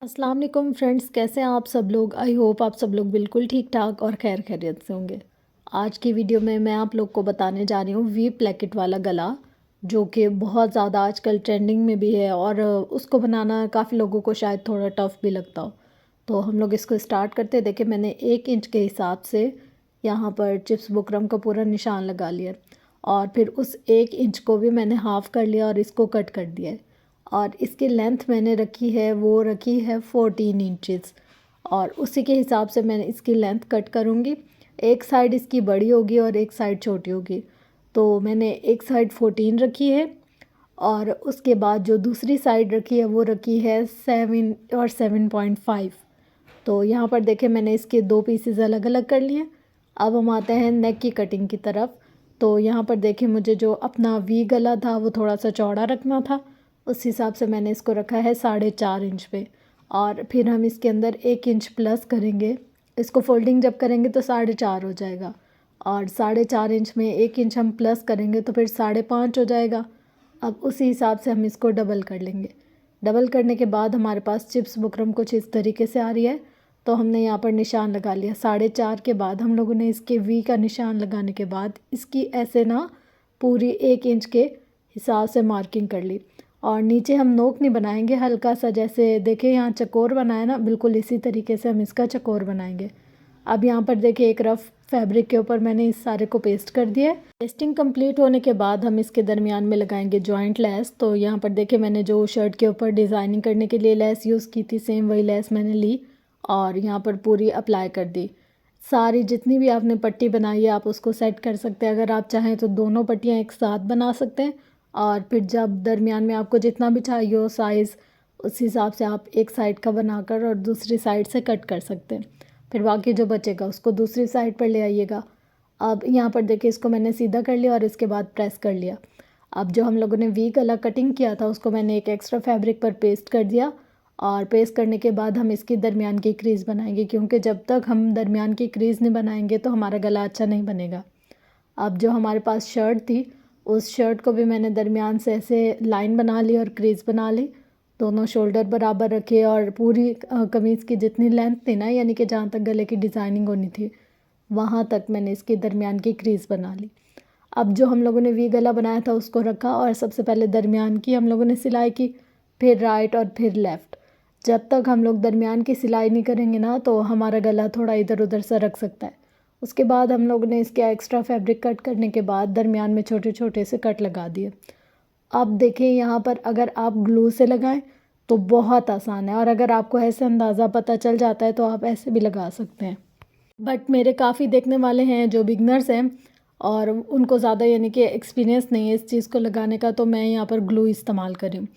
अस्सलाम वालेकुम फ्रेंड्स, कैसे हैं आप सब लोग। आई होप आप सब लोग बिल्कुल ठीक ठाक और खैर खैरियत से होंगे। आज की वीडियो में मैं आप लोग को बताने जा रही हूँ वी प्लेकेट वाला गला, जो कि बहुत ज़्यादा आजकल ट्रेंडिंग में भी है और उसको बनाना काफ़ी लोगों को शायद थोड़ा टफ़ भी लगता हो। तो हम लोग इसको स्टार्ट करते हैं। देखिए, मैंने 1 इंच के हिसाब से यहाँ पर चिप्स बुकरम का पूरा निशान लगा लिया और फिर उस 1 इंच को भी मैंने हाफ़ कर लिया और इसको कट कर दिया है। और इसकी लेंथ मैंने रखी है, वो रखी है 14 इंचज़ और उसी के हिसाब से मैं इसकी लेंथ कट करूँगी। एक साइड इसकी बड़ी होगी और एक साइड छोटी होगी। तो मैंने एक साइड 14 रखी है और उसके बाद जो दूसरी साइड रखी है वो रखी है 7 और 7.5। तो यहाँ पर देखें, मैंने इसके 2 पीसेस अलग अलग कर लिए। अब हम आते हैं नेक की कटिंग की तरफ। तो यहाँ पर देखें, मुझे जो अपना वी गला था वो थोड़ा सा चौड़ा रखना था, उस हिसाब से मैंने इसको रखा है 4.5 इंच पे। और फिर हम इसके अंदर 1 इंच प्लस करेंगे। इसको फोल्डिंग जब करेंगे तो 4.5 हो जाएगा और 4.5 इंच में 1 इंच हम प्लस करेंगे तो फिर 5.5 हो जाएगा। अब उसी हिसाब से हम इसको डबल कर लेंगे। डबल करने के बाद हमारे पास चिप्स बुकरम कुछ इस तरीके से आ रही है। तो हमने यहाँ पर निशान लगा लिया 4.5 के बाद हम लोगों ने इसके वी का निशान लगाने के बाद इसकी ऐसे ना पूरी 1 इंच के हिसाब से मार्किंग कर ली। और नीचे हम नोक नहीं बनाएंगे, हल्का सा जैसे देखें यहाँ चकोर बनाया ना, बिल्कुल इसी तरीके से हम इसका चकोर बनाएंगे। अब यहाँ पर देखिए, एक रफ़ फैब्रिक के ऊपर मैंने इस सारे को पेस्ट कर दिया है। पेस्टिंग कंप्लीट होने के बाद हम इसके दरमियान में लगाएंगे जॉइंट लेस। तो यहाँ पर देखिए, मैंने जो शर्ट के ऊपर डिज़ाइनिंग करने के लिए लेस यूज़ की थी, सेम वही लेस मैंने ली और यहाँ पर पूरी अप्लाई कर दी। सारी जितनी भी आपने पट्टी बनाई है आप उसको सेट कर सकते हैं। अगर आप चाहें तो दोनों पट्टियाँ एक साथ बना सकते हैं और फिर जब दरमियान में आपको जितना भी चाहिए हो साइज़, उस हिसाब से आप एक साइड का बनाकर और दूसरी साइड से कट कर सकते हैं। फिर बाकी जो बचेगा उसको दूसरी साइड पर ले आइएगा। अब यहाँ पर देखिए, इसको मैंने सीधा कर लिया और इसके बाद प्रेस कर लिया। अब जो हम लोगों ने वी गला कटिंग किया था उसको मैंने एक एक्स्ट्रा फैब्रिक पर पेस्ट कर दिया और पेस्ट करने के बाद हम इसकी दरमियान की क्रीज़ बनाएंगे, क्योंकि जब तक हम दरमियान की क्रीज़ नहीं बनाएंगे तो हमारा गला अच्छा नहीं बनेगा। अब जो हमारे पास शर्ट थी, उस शर्ट को भी मैंने दरमियान से ऐसे लाइन बना ली और क्रीज़ बना ली। दोनों शोल्डर बराबर रखे और पूरी कमीज़ की जितनी लेंथ थी ना, यानी कि जहाँ तक गले की डिज़ाइनिंग होनी थी, वहाँ तक मैंने इसकी दरमियान की क्रीज़ बना ली। अब जो हम लोगों ने वी गला बनाया था उसको रखा और सबसे पहले दरमियान की हम लोगों ने सिलाई की, फिर राइट और फिर लेफ़्ट। जब तक हम लोग दरमियान की सिलाई नहीं करेंगे ना तो हमारा गला थोड़ा इधर उधर सरक सकता है। उसके बाद हम लोगों ने इसके एक्स्ट्रा फैब्रिक कट करने के बाद दरमियान में छोटे छोटे से कट लगा दिए। अब देखिए, यहाँ पर अगर आप ग्लू से लगाएं तो बहुत आसान है और अगर आपको ऐसे अंदाज़ा पता चल जाता है तो आप ऐसे भी लगा सकते हैं। बट मेरे काफ़ी देखने वाले हैं जो बिगनर्स हैं और उनको ज़्यादा यानी कि एक्सपीरियंस नहीं है इस चीज़ को लगाने का, तो मैं यहाँ पर ग्लू इस्तेमाल करी हूँ।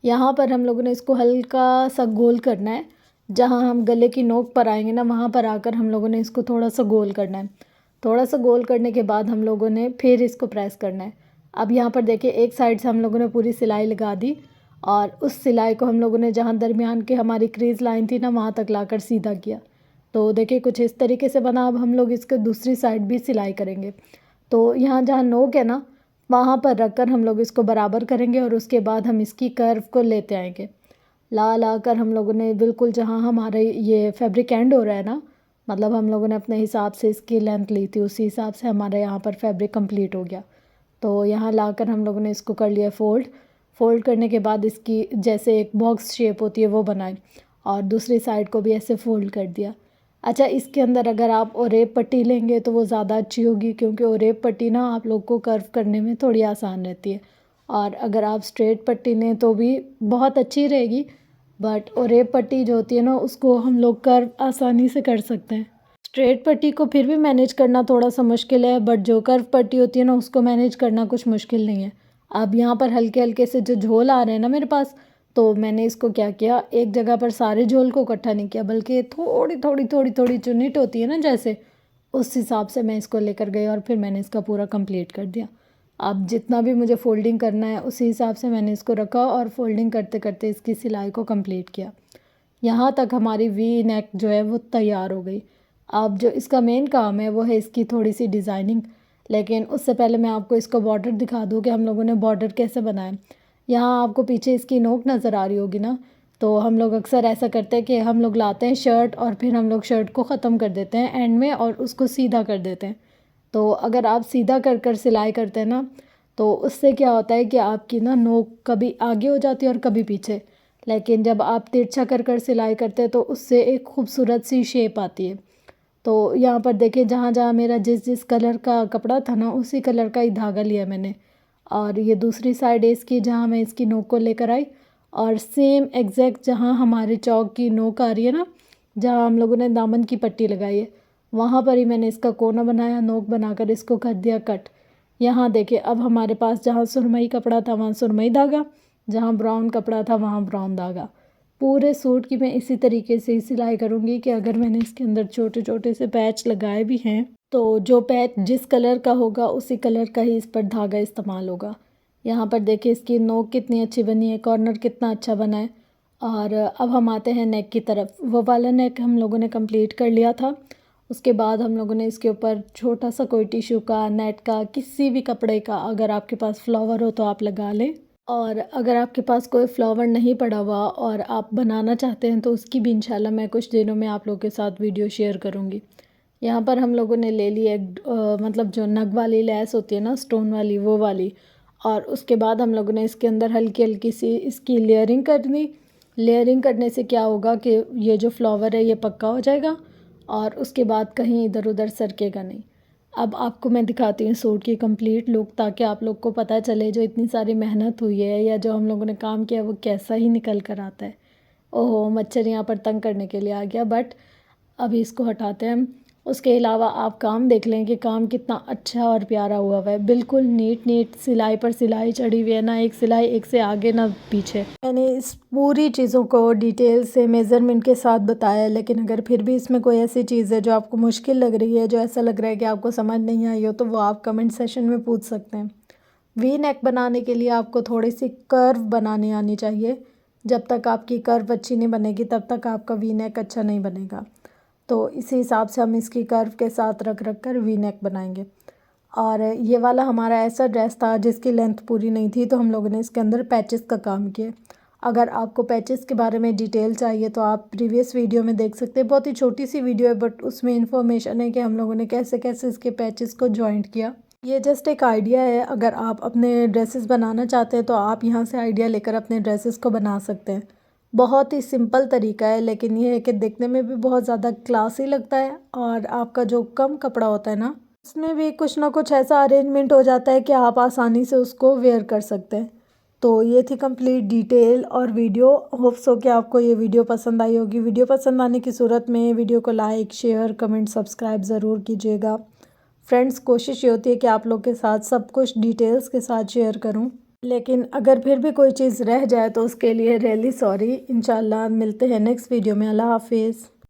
यहाँ पर हम लोगों ने इसको हल्का सा गोल करना है। जहाँ हम गले की नोक पर आएंगे ना, वहाँ पर आकर हम लोगों ने इसको थोड़ा सा गोल करना है। थोड़ा सा गोल करने के बाद हम लोगों ने फिर इसको प्रेस करना है। अब यहाँ पर देखिए, एक साइड से हम लोगों ने पूरी सिलाई लगा दी और उस सिलाई को हम लोगों ने जहाँ दरमियान के हमारी क्रीज़ लाइन थी ना, वहाँ तक लाकर सीधा किया। तो देखिए, कुछ इस तरीके से बना। अब हम लोग इसके दूसरी साइड भी सिलाई करेंगे। तो यहाँ जहाँ नोक है ना, वहाँ पर रखकर हम लोग इसको बराबर करेंगे और उसके बाद हम इसकी कर्व को लेते आएंगे। ला ला कर हम लोगों ने बिल्कुल जहाँ हमारे ये फैब्रिक एंड हो रहा है ना, मतलब हम लोगों ने अपने हिसाब से इसकी लेंथ ली थी, उसी हिसाब से हमारे यहाँ पर फैब्रिक कंप्लीट हो गया। तो यहाँ लाकर हम लोगों ने इसको कर लिया फोल्ड। फोल्ड करने के बाद इसकी जैसे एक बॉक्स शेप होती है वो बनाई और दूसरी साइड को भी ऐसे फोल्ड कर दिया। अच्छा, इसके अंदर अगर आप ओरेब पट्टी लेंगे तो वो ज़्यादा अच्छी होगी, क्योंकि ओरेब पट्टी ना आप लोग को कर्व करने में थोड़ी आसान रहती है। और अगर आप स्ट्रेट पट्टी लें तो भी बहुत अच्छी रहेगी, बट ओरेब पट्टी जो होती है ना, उसको हम लोग कर्व आसानी से कर सकते हैं। स्ट्रेट पट्टी को फिर भी मैनेज करना थोड़ा सा मुश्किल है, बट जो कर्व पट्टी होती है ना, उसको मैनेज करना कुछ मुश्किल नहीं है। अब यहाँ पर हल्के हल्के से जो झोल आ रहे हैं ना मेरे पास, तो मैंने इसको क्या किया, एक जगह पर सारे झोल को इकट्ठा नहीं किया, बल्कि थोड़ी थोड़ी थोड़ी थोड़ी चुनिट होती है ना जैसे, उस हिसाब से मैं इसको लेकर गई और फिर मैंने इसका पूरा कंप्लीट कर दिया। अब जितना भी मुझे फ़ोल्डिंग करना है उसी हिसाब से मैंने इसको रखा और फ़ोल्डिंग करते करते इसकी सिलाई को कंप्लीट किया। यहाँ तक हमारी वी नेक जो है वो तैयार हो गई। अब जो इसका मेन काम है वो है इसकी थोड़ी सी डिज़ाइनिंग। लेकिन उससे पहले मैं आपको इसका बॉर्डर दिखा दूँ कि हम लोगों ने बॉर्डर कैसे बनाया। यहाँ आपको पीछे इसकी नोक नज़र आ रही होगी ना, तो हम लोग अक्सर ऐसा करते हैं कि हम लोग लाते हैं शर्ट और फिर हम लोग शर्ट को ख़त्म कर देते हैं एंड में और उसको सीधा कर देते हैं। तो अगर आप सीधा कर कर सिलाई करते हैं ना, तो उससे क्या होता है कि आपकी ना नोक कभी आगे हो जाती है और कभी पीछे। लेकिन जब आप तिरछा कर कर सिलाई करते हैं तो उससे एक खूबसूरत सी शेप आती है। तो यहाँ पर देखिए, जहाँ जहाँ मेरा जिस जिस कलर का कपड़ा था ना, उसी कलर का ही धागा लिया मैंने। और ये दूसरी साइड है इसकी, जहाँ मैं इसकी नोक को लेकर आई, और सेम एग्जैक्ट जहाँ हमारे चौक की नोक आ रही है ना, जहाँ हम लोगों ने दामन की पट्टी लगाई है, वहाँ पर ही मैंने इसका कोना बनाया, नोक बनाकर इसको कर दिया कट। यहाँ देखिए, अब हमारे पास जहाँ सुरमई कपड़ा था वहाँ सुरमई धागा, जहाँ ब्राउन कपड़ा था वहाँ ब्राउन धागा। पूरे सूट की मैं इसी तरीके से ही सिलाई करूँगी कि अगर मैंने इसके अंदर छोटे छोटे से पैच लगाए भी हैं, तो जो पैच जिस कलर का होगा उसी कलर का ही इस पर धागा इस्तेमाल होगा। यहाँ पर देखिए इसकी नोक कितनी अच्छी बनी है, कॉर्नर कितना अच्छा बना है। और अब हम आते हैं नेक की तरफ। वो वाला नेक हम लोगों ने कंप्लीट कर लिया था। उसके बाद हम लोगों ने इसके ऊपर छोटा सा कोई टिश्यू का, नेट का, किसी भी कपड़े का, अगर आपके पास फ्लावर हो तो आप लगा लें। और अगर आपके पास कोई फ्लावर नहीं पड़ा हुआ और आप बनाना चाहते हैं तो उसकी भी इंशाल्लाह मैं कुछ दिनों में आप लोगों के साथ वीडियो शेयर करूँगी। यहाँ पर हम लोगों ने ले ली एक मतलब जो नग वाली लैस होती है ना, स्टोन वाली, वो वाली। और उसके बाद हम लोगों ने इसके अंदर हल्की हल्की सी इसकी लेयरिंग करनी। लेयरिंग करने से क्या होगा कि ये जो फ्लावर है ये पक्का हो जाएगा और उसके बाद कहीं इधर उधर सरकेगा नहीं। अब आपको मैं दिखाती हूँ सूट की कंप्लीट लुक, ताकि आप लोग को पता चले जो इतनी सारी मेहनत हुई है या जो हम लोगों ने काम किया वो कैसा ही निकल कर आता है। ओहो, मच्छर यहाँ पर तंग करने के लिए आ गया, बट अभी इसको हटाते हैं हम। उसके अलावा आप काम देख लें कि काम कितना अच्छा और प्यारा हुआ है। बिल्कुल नीट नीट सिलाई पर सिलाई चढ़ी हुई है, ना एक सिलाई एक से आगे ना पीछे। मैंने इस पूरी चीज़ों को डिटेल से मेज़रमेंट के साथ बताया, लेकिन अगर फिर भी इसमें कोई ऐसी चीज़ है जो आपको मुश्किल लग रही है, जो ऐसा लग रहा है कि आपको समझ नहीं आई हो, तो वो आप कमेंट सेशन में पूछ सकते हैं। वी नेक बनाने के लिए आपको थोड़ी सी कर्व बनानी आनी चाहिए। जब तक आपकी कर्व अच्छी नहीं बनेगी तब तक आपका वी नेक अच्छा नहीं बनेगा। तो इसी हिसाब से हम इसकी कर्व के साथ रख रख कर वी नेक बनाएंगे। और ये वाला हमारा ऐसा ड्रेस था जिसकी लेंथ पूरी नहीं थी, तो हम लोगों ने इसके अंदर पैचेस का काम किया। अगर आपको पैचेस के बारे में डिटेल चाहिए तो आप प्रीवियस वीडियो में देख सकते हैं। बहुत ही छोटी सी वीडियो है, बट उसमें इन्फॉर्मेशन है कि हम लोगों ने कैसे कैसे इसके पैचेस को जॉइंट किया। ये जस्ट एक आइडिया है, अगर आप अपने ड्रेसेस बनाना चाहते हैं तो आप यहाँ से आइडिया लेकर अपने ड्रेसेस को बना सकते हैं। बहुत ही सिंपल तरीका है, लेकिन ये है कि देखने में भी बहुत ज़्यादा क्लासी लगता है और आपका जो कम कपड़ा होता है ना, उसमें भी कुछ ना कुछ ऐसा अरेंजमेंट हो जाता है कि आप आसानी से उसको वेयर कर सकते हैं। तो ये थी कंप्लीट डिटेल और वीडियो। होप्स हो कि आपको ये वीडियो पसंद आई होगी। वीडियो पसंद आने की सूरत में वीडियो को लाइक, शेयर, कमेंट, सब्सक्राइब ज़रूर कीजिएगा। फ्रेंड्स, कोशिश ये होती है कि आप लोग के साथ सब कुछ डिटेल्स के साथ शेयर करूं, लेकिन अगर फिर भी कोई चीज़ रह जाए तो उसके लिए रियली सॉरी। इंशाल्लाह मिलते हैं नेक्स्ट वीडियो में। अल्लाह हाफिज़।